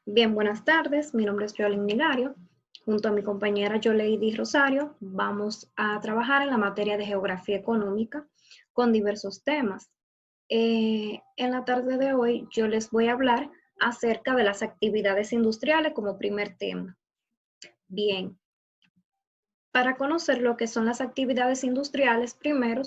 Bien, buenas tardes. Mi nombre es Joelyn Hilario. Junto a mi compañera Yoleidy Rosario, vamos a trabajar en la materia de geografía económica con diversos temas. En la tarde de hoy yo les voy a hablar acerca de las actividades industriales como primer tema. Bien, para conocer lo que son las actividades industriales, primero,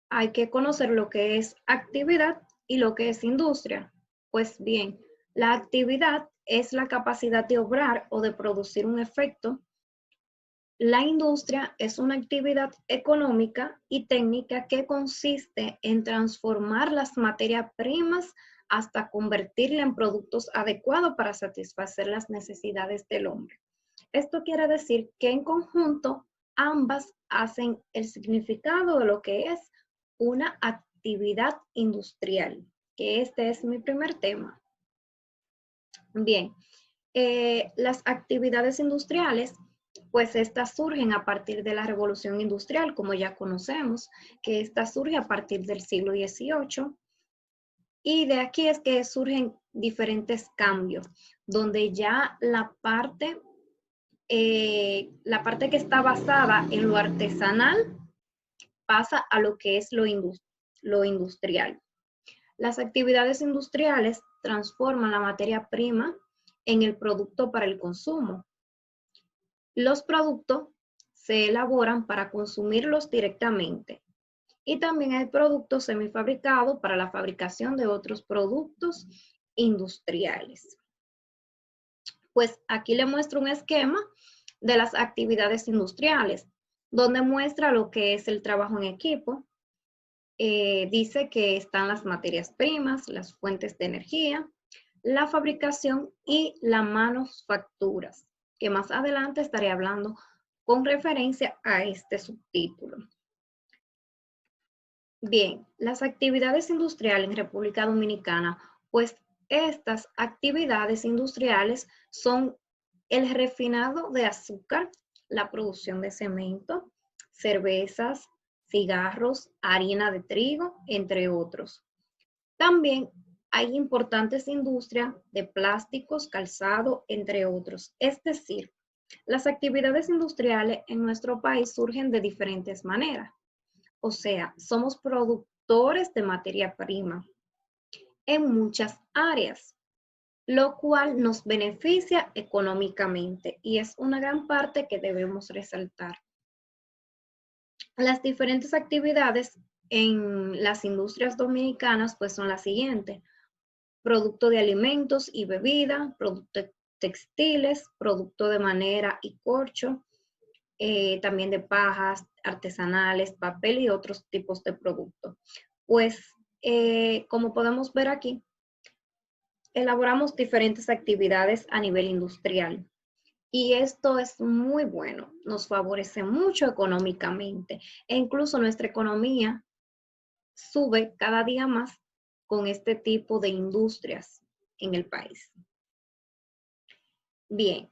hay que conocer lo que es actividad y lo que es industria. Pues bien, la actividad es la capacidad de obrar o de producir un efecto. La industria es una actividad económica y técnica que consiste en transformar las materias primas hasta convertirla en productos adecuados para satisfacer las necesidades del hombre. Esto quiere decir que en conjunto ambas hacen el significado de lo que es una actividad industrial, que este es mi primer tema. Bien, las actividades industriales, pues estas surgen a partir de la revolución industrial, como ya conocemos, que esta surge a partir del siglo XVIII, y de aquí es que surgen diferentes cambios, donde ya la parte que está basada en lo artesanal pasa a lo que es lo industrial. Las actividades industriales transforman la materia prima en el producto para el consumo. Los productos se elaboran para consumirlos directamente y también hay productos semifabricados para la fabricación de otros productos industriales. Pues aquí le muestro un esquema de las actividades industriales, donde muestra lo que es el trabajo en equipo. Dice que están las materias primas, las fuentes de energía, la fabricación y las manufacturas, que más adelante estaré hablando con referencia a este subtítulo. Bien, las actividades industriales en República Dominicana, pues estas actividades industriales son el refinado de azúcar, la producción de cemento, cervezas, cigarros, harina de trigo, entre otros. También hay importantes industrias de plásticos, calzado, entre otros. Es decir, las actividades industriales en nuestro país surgen de diferentes maneras. O sea, somos productores de materia prima en muchas áreas, lo cual nos beneficia económicamente y es una gran parte que debemos resaltar. Las diferentes actividades en las industrias dominicanas pues son las siguientes: producto de alimentos y bebida, productos textiles, producto de madera y corcho, también de pajas, artesanales, papel y otros tipos de productos. Pues como podemos ver aquí, elaboramos diferentes actividades a nivel industrial. Y esto es muy bueno, nos favorece mucho económicamente e incluso nuestra economía sube cada día más con este tipo de industrias en el país. Bien,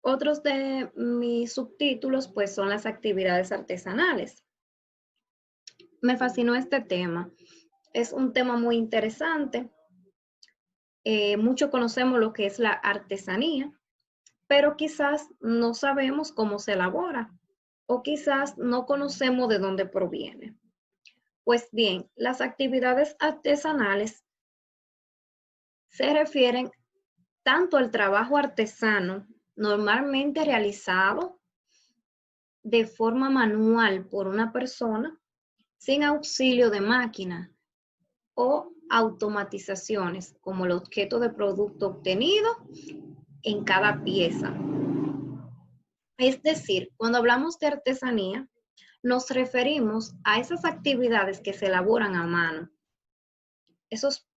otros de mis subtítulos pues son las actividades artesanales. Me fascinó este tema. Es un tema muy interesante. Mucho conocemos lo que es la artesanía, pero quizás no sabemos cómo se elabora o quizás no conocemos de dónde proviene. Pues bien, las actividades artesanales se refieren tanto al trabajo artesano normalmente realizado de forma manual por una persona sin auxilio de máquina o automatizaciones como el objeto de producto obtenido en cada pieza. Es decir, cuando hablamos de artesanía, nos referimos a esas actividades que se elaboran a mano. Esos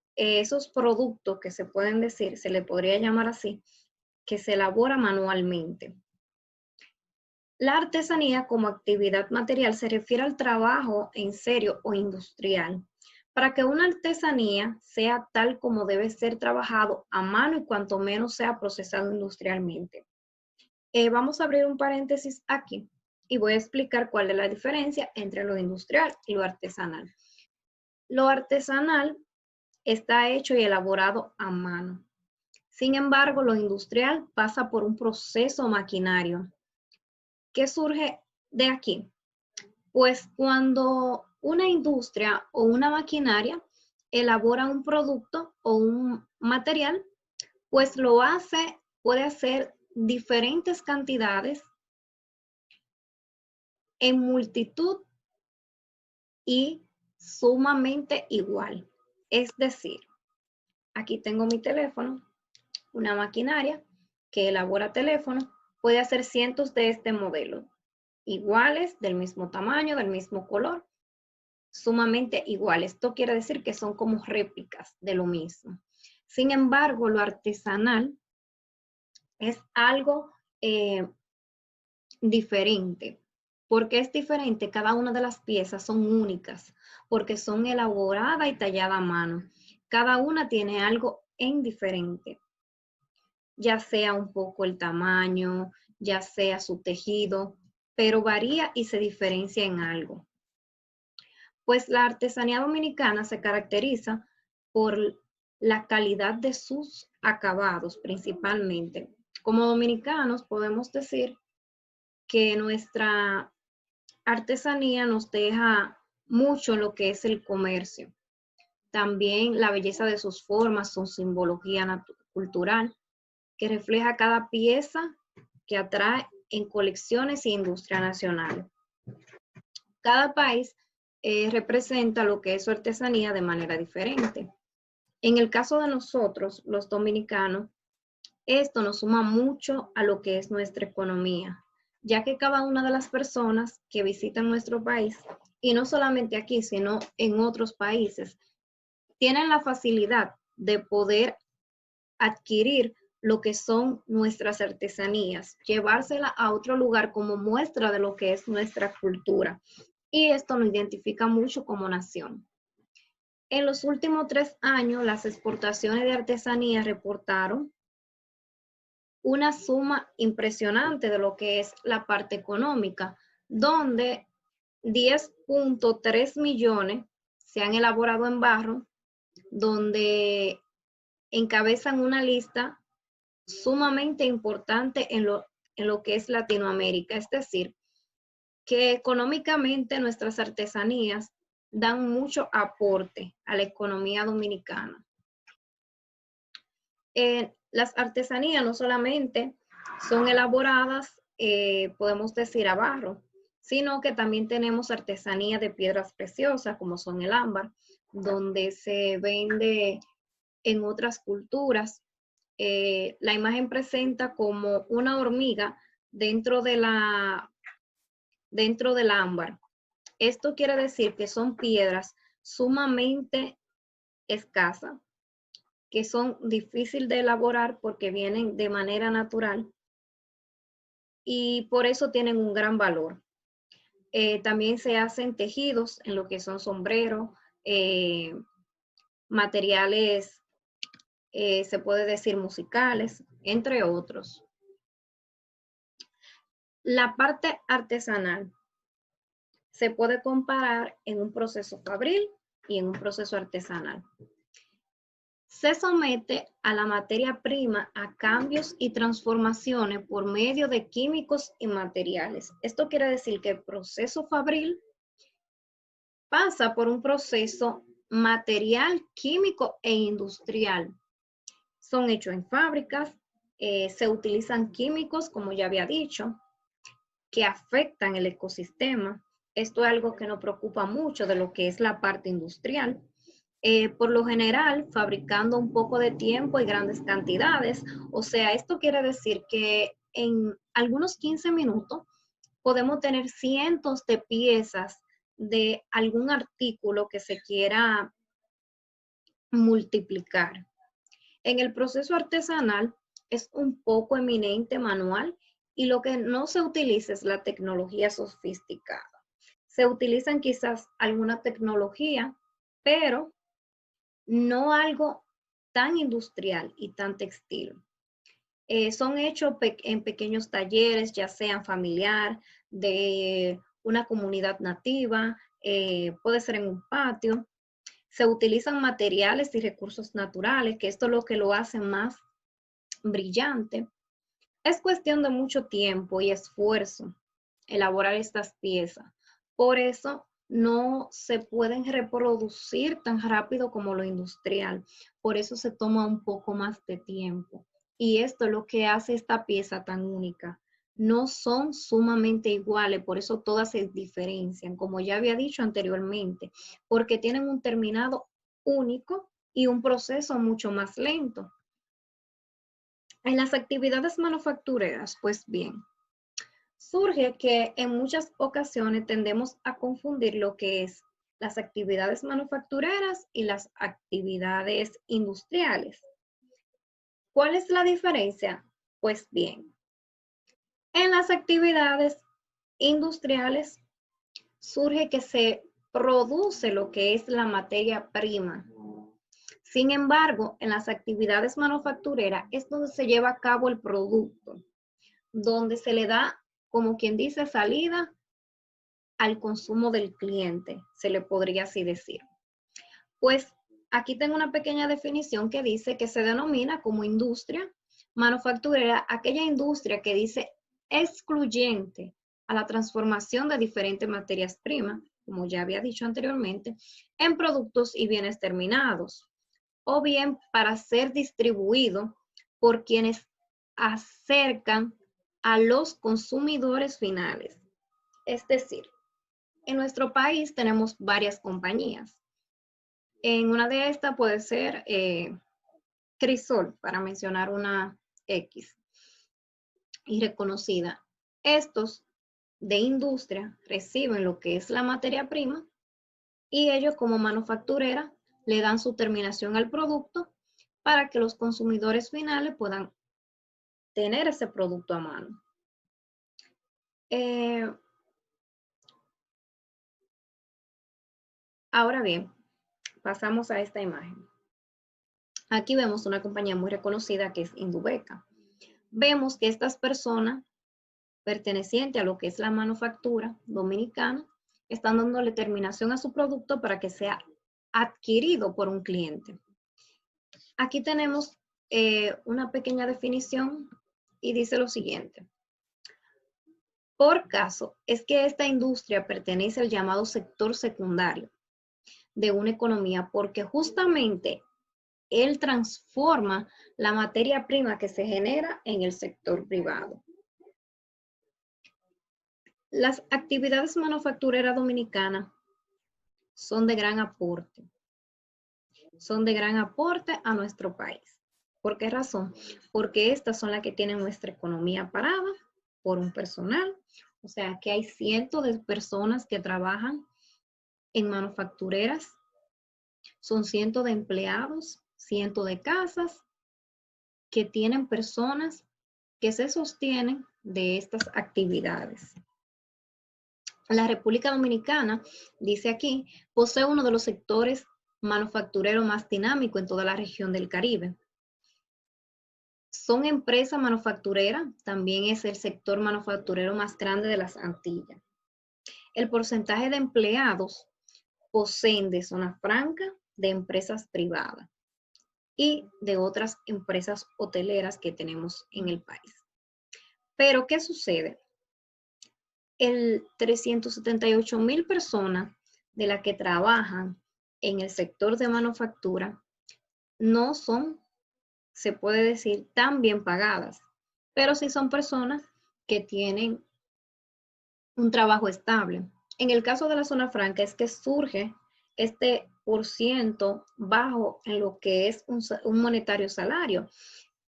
productos que se pueden decir, se le podría llamar así, que se elabora manualmente. La artesanía como actividad material se refiere al trabajo en serio o industrial. Para que una artesanía sea tal como debe ser trabajado a mano y cuanto menos sea procesado industrialmente. Vamos a abrir un paréntesis aquí y voy a explicar cuál es la diferencia entre lo industrial y lo artesanal. Lo artesanal está hecho y elaborado a mano. Sin embargo, lo industrial pasa por un proceso maquinario. ¿Qué surge de aquí? Pues cuando una industria o una maquinaria elabora un producto o un material, pues puede hacer diferentes cantidades en multitud y sumamente igual. Es decir, aquí tengo mi teléfono, una maquinaria que elabora teléfonos, puede hacer cientos de este modelo, iguales, del mismo tamaño, del mismo color, sumamente iguales. Esto quiere decir que son como réplicas de lo mismo. Sin embargo, lo artesanal es algo diferente. ¿Por qué es diferente? Cada una de las piezas son únicas, porque son elaboradas y talladas a mano. Cada una tiene algo en diferente, ya sea un poco el tamaño, ya sea su tejido, pero varía y se diferencia en algo. Pues la artesanía dominicana se caracteriza por la calidad de sus acabados principalmente. Como dominicanos podemos decir que nuestra artesanía nos deja mucho lo que es el comercio. También la belleza de sus formas, su simbología cultural, que refleja cada pieza que atrae en colecciones y industria nacional. Cada país representa lo que es su artesanía de manera diferente. En el caso de nosotros, los dominicanos, esto nos suma mucho a lo que es nuestra economía, ya que cada una de las personas que visitan nuestro país, y no solamente aquí, sino en otros países, tienen la facilidad de poder adquirir lo que son nuestras artesanías, llevársela a otro lugar como muestra de lo que es nuestra cultura. Y esto nos identifica mucho como nación. En los últimos 3 años, las exportaciones de artesanía reportaron una suma impresionante de lo que es la parte económica, donde 10.3 millones se han elaborado en barro, donde encabezan una lista sumamente importante en lo que es Latinoamérica. Es decir, que económicamente nuestras artesanías dan mucho aporte a la economía dominicana. Las artesanías no solamente son elaboradas, podemos decir, a barro, sino que también tenemos artesanía de piedras preciosas, como son el ámbar, donde se vende en otras culturas. La imagen presenta como una hormiga dentro del ámbar. Esto quiere decir que son piedras sumamente escasas, que son difíciles de elaborar porque vienen de manera natural y por eso tienen un gran valor. También se hacen tejidos en lo que son sombreros, materiales, se puede decir musicales, entre otros. La parte artesanal se puede comparar en un proceso fabril y en un proceso artesanal. Se somete a la materia prima a cambios y transformaciones por medio de químicos y materiales. Esto quiere decir que el proceso fabril pasa por un proceso material, químico e industrial. Son hechos en fábricas, se utilizan químicos, como ya había dicho, que afectan el ecosistema. Esto es algo que nos preocupa mucho de lo que es la parte industrial. Por lo general, fabricando un poco de tiempo y grandes cantidades. O sea, esto quiere decir que en algunos 15 minutos podemos tener cientos de piezas de algún artículo que se quiera multiplicar. En el proceso artesanal es un poco eminente manual y lo que no se utiliza es la tecnología sofisticada. Se utilizan quizás alguna tecnología, pero no algo tan industrial y tan textil. Son hechos en pequeños talleres, ya sean familiar, de una comunidad nativa, puede ser en un patio. Se utilizan materiales y recursos naturales, que esto es lo que lo hace más brillante. Es cuestión de mucho tiempo y esfuerzo elaborar estas piezas. Por eso no se pueden reproducir tan rápido como lo industrial. Por eso se toma un poco más de tiempo. Y esto es lo que hace esta pieza tan única. No son sumamente iguales, por eso todas se diferencian, como ya había dicho anteriormente, porque tienen un terminado único y un proceso mucho más lento. En las actividades manufactureras, pues bien, surge que en muchas ocasiones tendemos a confundir lo que es las actividades manufactureras y las actividades industriales. ¿Cuál es la diferencia? Pues bien, en las actividades industriales surge que se produce lo que es la materia prima. Sin embargo, en las actividades manufactureras es donde se lleva a cabo el producto, donde se le da, como quien dice, salida al consumo del cliente, se le podría así decir. Pues aquí tengo una pequeña definición que dice que se denomina como industria manufacturera aquella industria que dice excluyente a la transformación de diferentes materias primas, como ya había dicho anteriormente, en productos y bienes terminados, o bien para ser distribuido por quienes acercan a los consumidores finales. Es decir, en nuestro país tenemos varias compañías. En una de estas puede ser Crisol, para mencionar una X y reconocida. Estos de industria reciben lo que es la materia prima y ellos como manufacturera le dan su terminación al producto para que los consumidores finales puedan tener ese producto a mano. Ahora bien, pasamos a esta imagen. Aquí vemos una compañía muy reconocida que es Indubeca. Vemos que estas personas pertenecientes a lo que es la manufactura dominicana están dándole terminación a su producto para que sea adquirido por un cliente. Aquí tenemos una pequeña definición y dice lo siguiente. Por caso, es que esta industria pertenece al llamado sector secundario de una economía porque justamente él transforma la materia prima que se genera en el sector privado. Las actividades manufactureras dominicanas son de gran aporte. Son de gran aporte a nuestro país. ¿Por qué razón? Porque estas son las que tienen nuestra economía parada por un personal. O sea, que hay cientos de personas que trabajan en manufactureras. Son cientos de empleados, cientos de casas que tienen personas que se sostienen de estas actividades. La República Dominicana, dice aquí, posee uno de los sectores manufactureros más dinámicos en toda la región del Caribe. Son empresas manufactureras, también es el sector manufacturero más grande de las Antillas. El porcentaje de empleados poseen de zona franca, de empresas privadas y de otras empresas hoteleras que tenemos en el país. Pero, ¿qué sucede? El 378,000 personas de las que trabajan en el sector de manufactura no son, se puede decir, tan bien pagadas, pero sí son personas que tienen un trabajo estable. En el caso de la zona franca es que surge este porciento bajo en lo que es un monetario salario,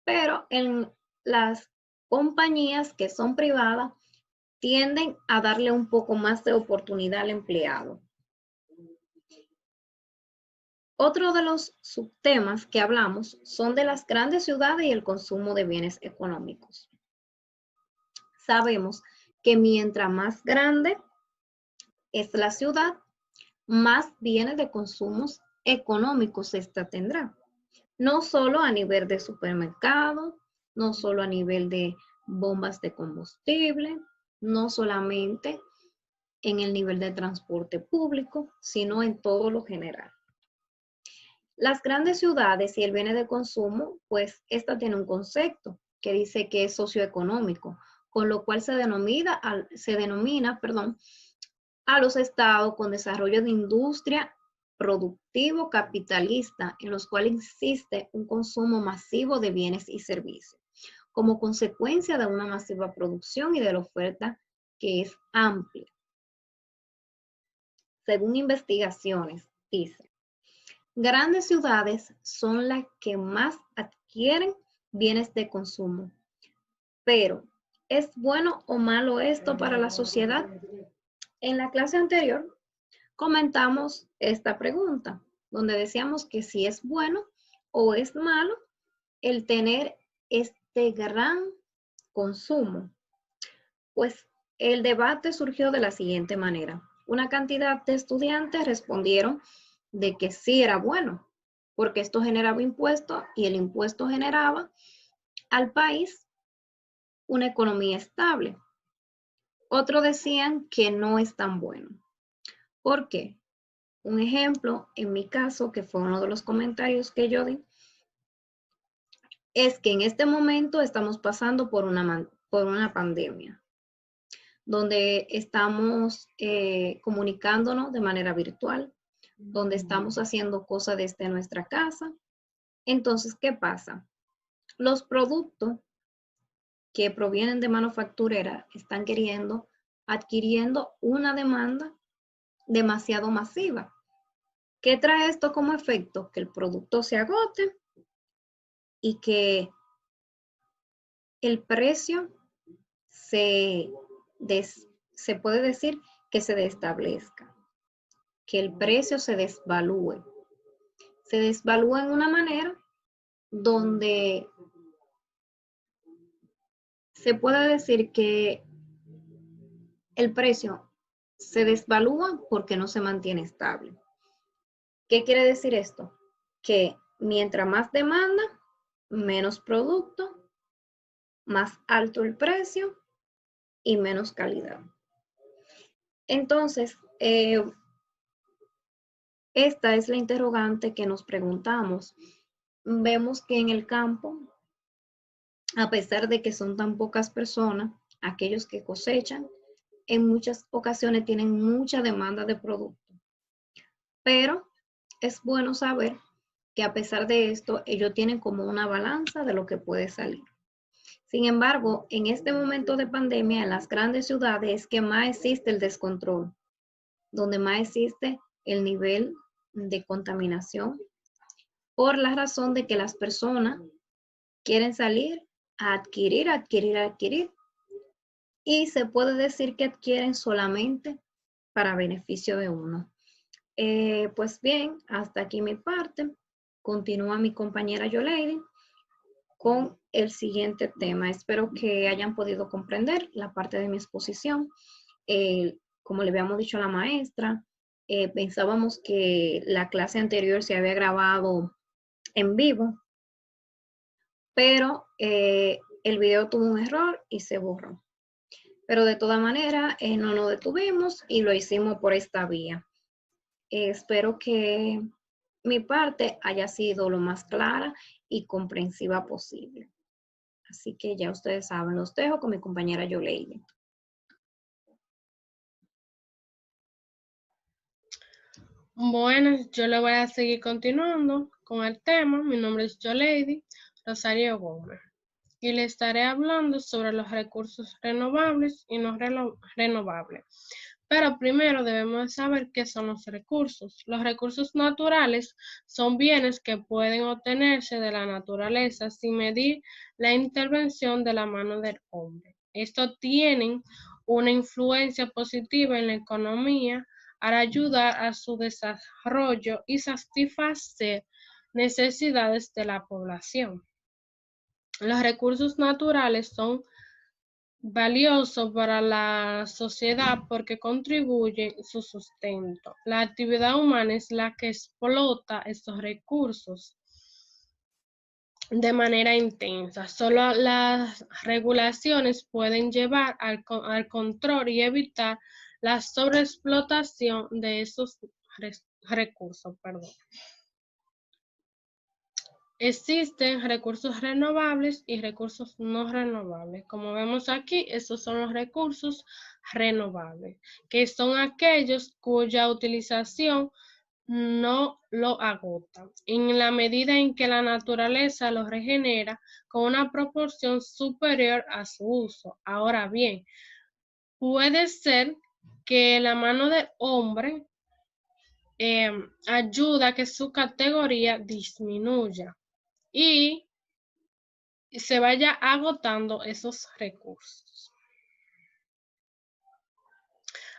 pero en las compañías que son privadas tienden a darle un poco más de oportunidad al empleado. Otro de los subtemas que hablamos son de las grandes ciudades y el consumo de bienes económicos. Sabemos que mientras más grande es la ciudad, más bienes de consumos económicos esta tendrá. No solo a nivel de supermercado, no solo a nivel de bombas de combustible, no solamente en el nivel de transporte público, sino en todo lo general. Las grandes ciudades y el bienes de consumo, pues esta tiene un concepto que dice que es socioeconómico, con lo cual se denomina, a los estados con desarrollo de industria productivo capitalista, en los cuales existe un consumo masivo de bienes y servicios, como consecuencia de una masiva producción y de la oferta que es amplia. Según investigaciones, dice, grandes ciudades son las que más adquieren bienes de consumo, pero ¿es bueno o malo esto para la sociedad? En la clase anterior comentamos esta pregunta, donde decíamos que si es bueno o es malo el tener este gran consumo. Pues el debate surgió de la siguiente manera. Una cantidad de estudiantes respondieron de que sí era bueno, porque esto generaba impuestos y el impuesto generaba al país una economía estable. Otros decían que no es tan bueno. ¿Por qué? Un ejemplo, en mi caso, que fue uno de los comentarios que yo di, es que en este momento estamos pasando por una pandemia, donde estamos comunicándonos de manera virtual, donde estamos haciendo cosas desde nuestra casa. Entonces, ¿qué pasa? Los productos que provienen de manufacturera están adquiriendo una demanda demasiado masiva. ¿Qué trae esto como efecto? Que el producto se agote y que el precio se, se puede decir que se destablezca, que el precio se desvalúe. Se desvalúa en una manera donde se puede decir que el precio se desvalúa porque no se mantiene estable. ¿Qué quiere decir esto? Que mientras más demanda, menos producto, más alto el precio y menos calidad. Entonces, esta es la interrogante que nos preguntamos. Vemos que en el campo, a pesar de que son tan pocas personas, aquellos que cosechan, en muchas ocasiones tienen mucha demanda de producto. Pero es bueno saber que a pesar de esto, ellos tienen como una balanza de lo que puede salir. Sin embargo, en este momento de pandemia, en las grandes ciudades es que más existe el descontrol, donde más existe el nivel de contaminación, por la razón de que las personas quieren salir a adquirir, y se puede decir que adquieren solamente para beneficio de uno. Pues bien, hasta aquí mi parte. Continúa mi compañera Yoleidy con el siguiente tema. Espero que hayan podido comprender la parte de mi exposición. Como le habíamos dicho a la maestra, pensábamos que la clase anterior se había grabado en vivo, pero el video tuvo un error y se borró. Pero de todas maneras, no nos detuvimos y lo hicimos por esta vía. Espero que mi parte haya sido lo más clara y comprensiva posible. Así que ya ustedes saben, los dejo con mi compañera Yoleidy. Bueno, yo le voy a seguir continuando con el tema. Mi nombre es Yoleidy Rosario Gómez y le estaré hablando sobre los recursos renovables y no renovables. Pero primero debemos saber qué son los recursos. Los recursos naturales son bienes que pueden obtenerse de la naturaleza sin medir la intervención de la mano del hombre. Estos tienen una influencia positiva en la economía al ayudar a su desarrollo y satisfacer necesidades de la población. Los recursos naturales son valiosos para la sociedad porque contribuyen a su sustento. La actividad humana es la que explota estos recursos de manera intensa. Solo las regulaciones pueden llevar al control y evitar la sobreexplotación de esos recursos. Existen recursos renovables y recursos no renovables. Como vemos aquí, estos son los recursos renovables, que son aquellos cuya utilización no lo agota, en la medida en que la naturaleza los regenera con una proporción superior a su uso. Ahora bien, puede ser que la mano del hombre ayuda a que su categoría disminuya y se vaya agotando esos recursos.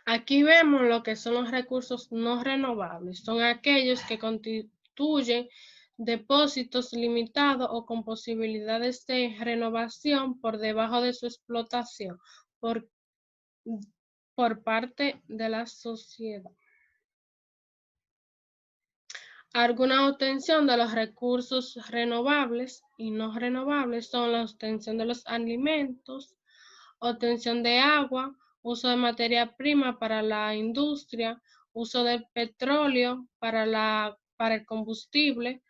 Aquí vemos lo que son los recursos no renovables. Son aquellos que constituyen depósitos limitados o con posibilidades de renovación por debajo de su explotación por parte de la sociedad. Alguna obtención de los recursos renovables y no renovables son la obtención de los alimentos, obtención de agua, uso de materia prima para la industria, uso del petróleo para el combustible,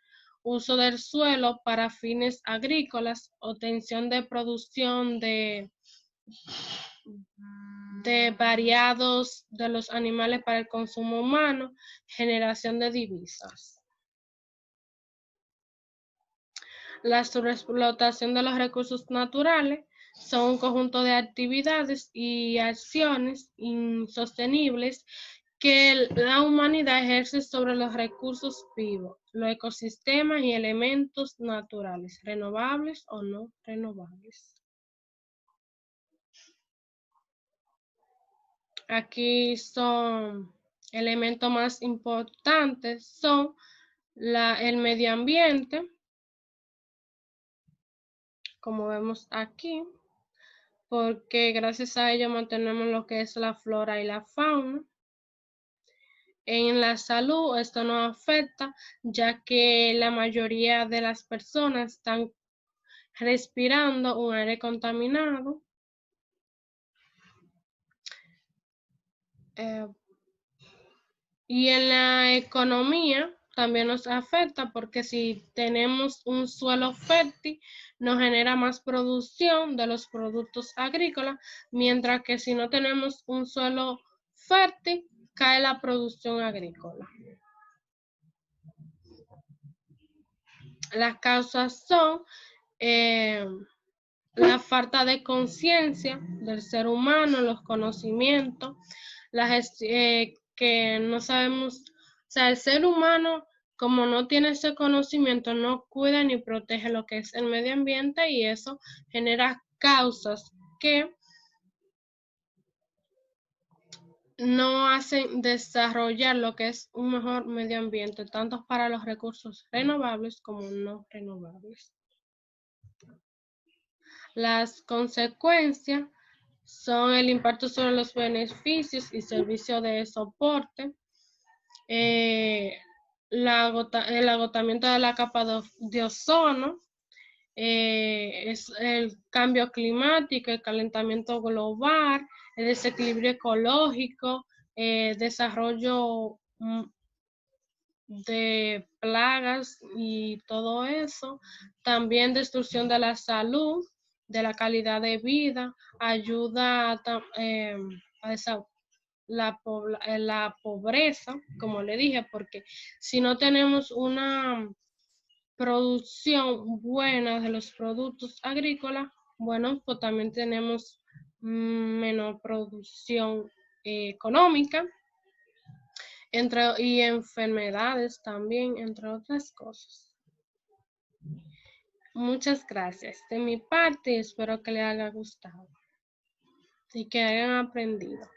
uso del suelo para fines agrícolas, obtención de producción de variados de los animales para el consumo humano, generación de divisas. La sobreexplotación de los recursos naturales son un conjunto de actividades y acciones insostenibles que la humanidad ejerce sobre los recursos vivos, los ecosistemas y elementos naturales, renovables o no renovables. Aquí son elementos más importantes, son el medio ambiente, como vemos aquí, porque gracias a ello mantenemos lo que es la flora y la fauna. En la salud esto nos afecta, ya que la mayoría de las personas están respirando un aire contaminado. Y en la economía también nos afecta, porque si tenemos un suelo fértil, nos genera más producción de los productos agrícolas, mientras que si no tenemos un suelo fértil, cae la producción agrícola. Las causas son la falta de conciencia del ser humano, los conocimientos, que no sabemos, o sea, el ser humano, como no tiene ese conocimiento, no cuida ni protege lo que es el medio ambiente, y eso genera causas que no hacen desarrollar lo que es un mejor medio ambiente, tanto para los recursos renovables como no renovables. Las consecuencias son el impacto sobre los beneficios y servicios de soporte, el agotamiento de la capa de ozono, es el cambio climático, el calentamiento global, el desequilibrio ecológico, desarrollo de plagas y todo eso. También destrucción de la salud, de la calidad de vida, ayuda a la pobreza, como le dije, porque si no tenemos una producción buena de los productos agrícolas, bueno, pues también tenemos menor producción económica, y enfermedades también, entre otras cosas. Muchas gracias. De mi parte, espero que les haya gustado y que hayan aprendido.